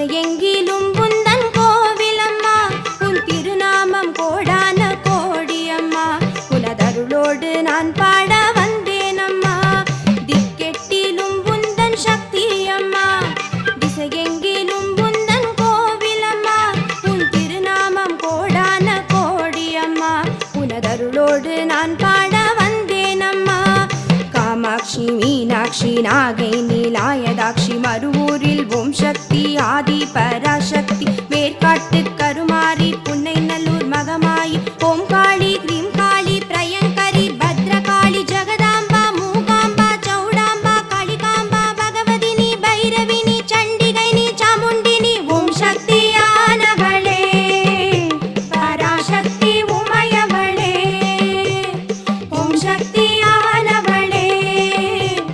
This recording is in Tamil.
திசையெங்கிலும் உந்தன் கோவிலம்மா, உன் திருநாமம் கோடான கோடியம்மா, உனதருளோடு நான் பாட வந்தேனம்மா. திக்கெட்டிலும் உந்தன் சக்தியம்மா, திசையெங்கிலும் உந்தன் கோவிலம்மா, உன் திருநாமம் கோடான கோடியம்மா, உனதருளோடு நான் பாட வந்தேனம்மா. காமாட்சி மீனாட்சி நாகை நீலாயதாட்சி மறுவூரில் ஓம் சக்தி ஆதி பராசக்தி வேர்காட்டு கருமாரி புன்னை